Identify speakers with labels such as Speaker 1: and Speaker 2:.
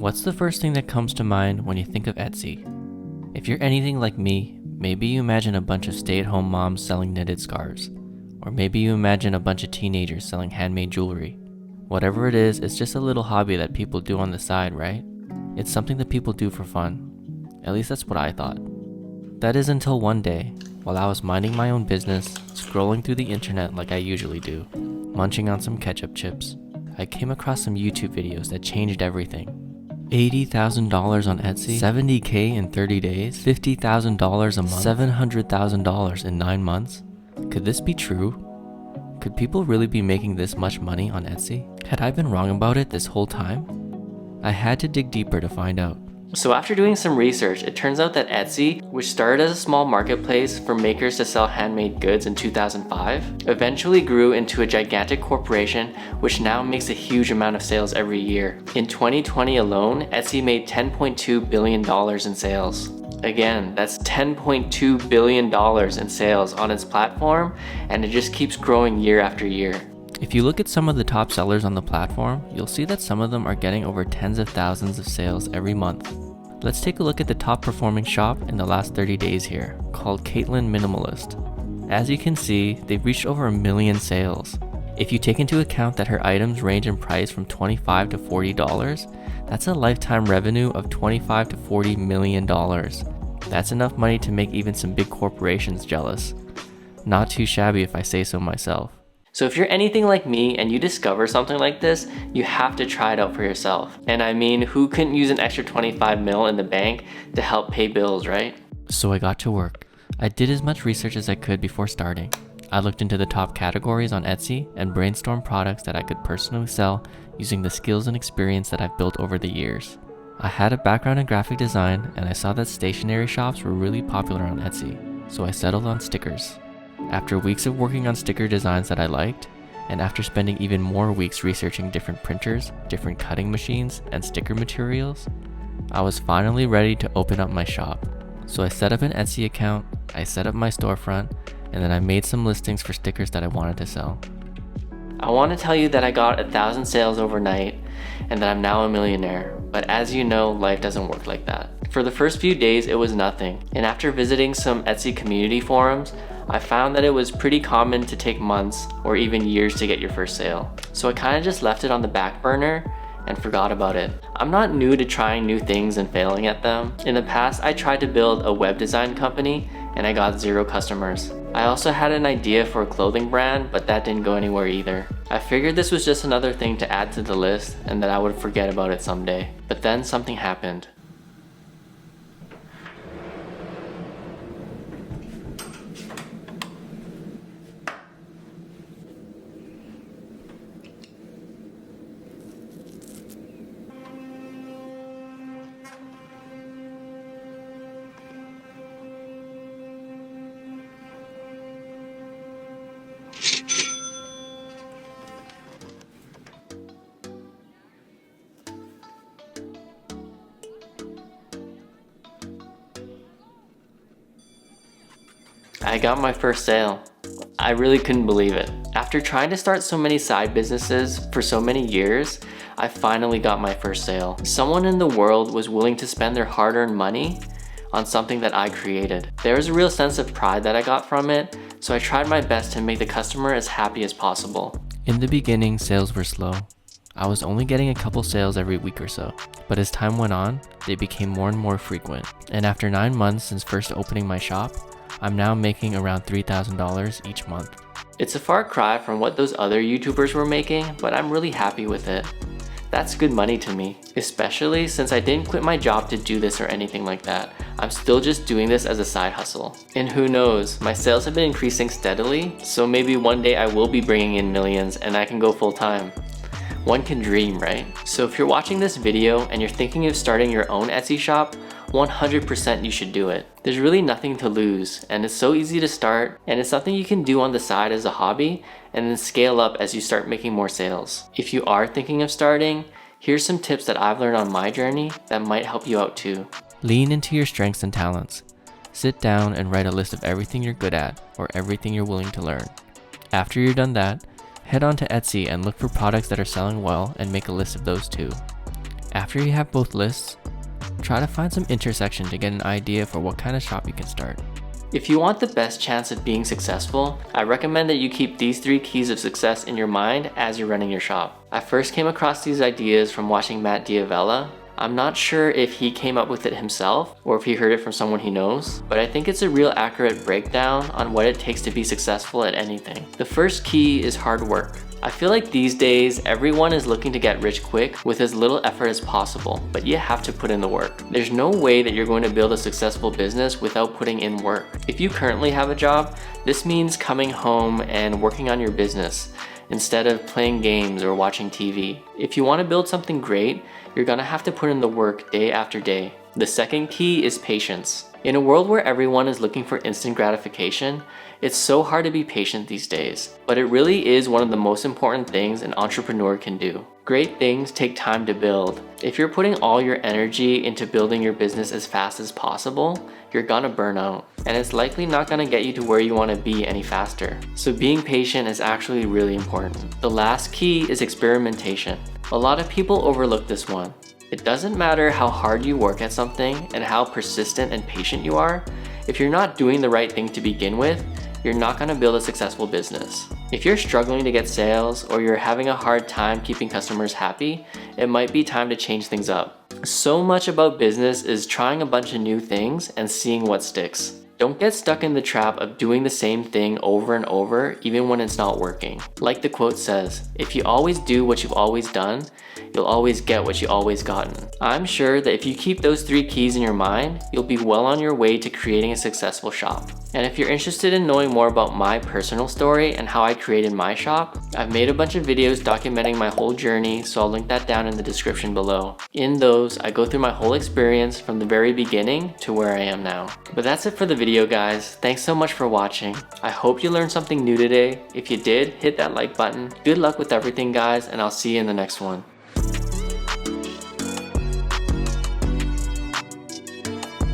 Speaker 1: What's the first thing that comes to mind when you think of Etsy? If you're anything like me, maybe you imagine a bunch of stay-at-home moms selling knitted scarves. Or maybe you imagine a bunch of teenagers selling handmade jewelry. Whatever it is, it's just a little hobby that people do on the side, right? It's something that people do for fun. At least that's what I thought. That is until one day, while I was minding my own business, scrolling through the internet like I usually do, munching on some ketchup chips, I came across some YouTube videos that changed everything. $80,000 on Etsy, $70K in 30 days, $50,000 a month, $700,000 in 9 months. Could this be true? Could people really be making this much money on Etsy? Had I been wrong about it this whole time? I had to dig deeper to find out.
Speaker 2: So after doing some research, it turns out that Etsy, which started as a small marketplace for makers to sell handmade goods in 2005, eventually grew into a gigantic corporation which now makes a huge amount of sales every year. In 2020 alone, Etsy made $10.2 billion in sales. Again, that's $10.2 billion in sales on its platform, and it just keeps growing year after year.
Speaker 1: If you look at some of the top sellers on the platform, you'll see that some of them are getting over tens of thousands of sales every month. Let's take a look at the top performing shop in the last 30 days here, called Caitlin Minimalist. As you can see, they've reached over 1 million sales. If you take into account that her items range in price from $25 to $40, that's a lifetime revenue of $25 to $40 million. That's enough money to make even some big corporations jealous. Not too shabby if I say so myself.
Speaker 2: So if you're anything like me and you discover something like this, you have to try it out for yourself. And I mean, who couldn't use an extra 25 mil in the bank to help pay bills, right?
Speaker 1: So I got to work. I did as much research as I could before starting. I looked into the top categories on Etsy and brainstormed products that I could personally sell using the skills and experience that I've built over the years. I had a background in graphic design and I saw that stationery shops were really popular on Etsy, so I settled on stickers. After weeks of working on sticker designs that I liked, and after spending even more weeks researching different printers, different cutting machines, and sticker materials, I was finally ready to open up my shop. So I set up an Etsy account, I set up my storefront, and then I made some listings for stickers that I wanted to sell.
Speaker 2: I want to tell you that I got 1,000 sales overnight and that I'm now a millionaire, but as you know, life doesn't work like that. For the first few days, it was nothing, and after visiting some Etsy community forums, I found that it was pretty common to take months or even years to get your first sale. So I kind of just left it on the back burner and forgot about it. I'm not new to trying new things and failing at them. In the past, I tried to build a web design company and I got 0 customers. I also had an idea for a clothing brand, but that didn't go anywhere either. I figured this was just another thing to add to the list and that I would forget about it someday. But then something happened. I got my first sale. I really couldn't believe it. After trying to start so many side businesses for so many years, I finally got my first sale. Someone in the world was willing to spend their hard-earned money on something that I created. There was a real sense of pride that I got from it, so I tried my best to make the customer as happy as possible.
Speaker 1: In the beginning, sales were slow. I was only getting a couple sales every week or so, but as time went on, they became more and more frequent. And after 9 months since first opening my shop, I'm now making around $3,000 each month.
Speaker 2: It's a far cry from what those other YouTubers were making, but I'm really happy with it. That's good money to me, especially since I didn't quit my job to do this or anything like that. I'm still just doing this as a side hustle. And who knows, my sales have been increasing steadily, so maybe one day I will be bringing in millions and I can go full time. One can dream, right? So if you're watching this video and you're thinking of starting your own Etsy shop, 100% you should do it. There's really nothing to lose, and it's so easy to start, and it's something you can do on the side as a hobby and then scale up as you start making more sales. If you are thinking of starting, here's some tips that I've learned on my journey that might help you out too.
Speaker 1: Lean into your strengths and talents. Sit down and write a list of everything you're good at or everything you're willing to learn. After you're done that, head on to Etsy and look for products that are selling well and make a list of those too. After you have both lists, try to find some intersection to get an idea for what kind of shop you can start.
Speaker 2: If you want the best chance of being successful, I recommend that you keep these 3 keys of success in your mind as you're running your shop. I first came across these ideas from watching Matt Diavella. I'm not sure if he came up with it himself or if he heard it from someone he knows, but I think it's a real accurate breakdown on what it takes to be successful at anything. The first key is hard work. I feel like these days, everyone is looking to get rich quick with as little effort as possible, but you have to put in the work. There's no way that you're going to build a successful business without putting in work. If you currently have a job, this means coming home and working on your business instead of playing games or watching TV. If you want to build something great, you're gonna have to put in the work day after day. The second key is patience. In a world where everyone is looking for instant gratification, it's so hard to be patient these days, but it really is one of the most important things an entrepreneur can do. Great things take time to build. If you're putting all your energy into building your business as fast as possible, you're gonna burn out, and it's likely not gonna get you to where you wanna be any faster. So being patient is actually really important. The last key is experimentation. A lot of people overlook this one. It doesn't matter how hard you work at something and how persistent and patient you are, if you're not doing the right thing to begin with, you're not gonna build a successful business. If you're struggling to get sales or you're having a hard time keeping customers happy, it might be time to change things up. So much about business is trying a bunch of new things and seeing what sticks. Don't get stuck in the trap of doing the same thing over and over, even when it's not working. Like the quote says, if you always do what you've always done, you'll always get what you always gotten. I'm sure that if you keep those 3 keys in your mind, you'll be well on your way to creating a successful shop. And if you're interested in knowing more about my personal story and how I created my shop, I've made a bunch of videos documenting my whole journey, so I'll link that down in the description below. In those, I go through my whole experience from the very beginning to where I am now. But that's it for the video, guys. Thanks so much for watching. I hope you learned something new today. If you did, hit that like button. Good luck with everything, guys, and I'll see you in the next one.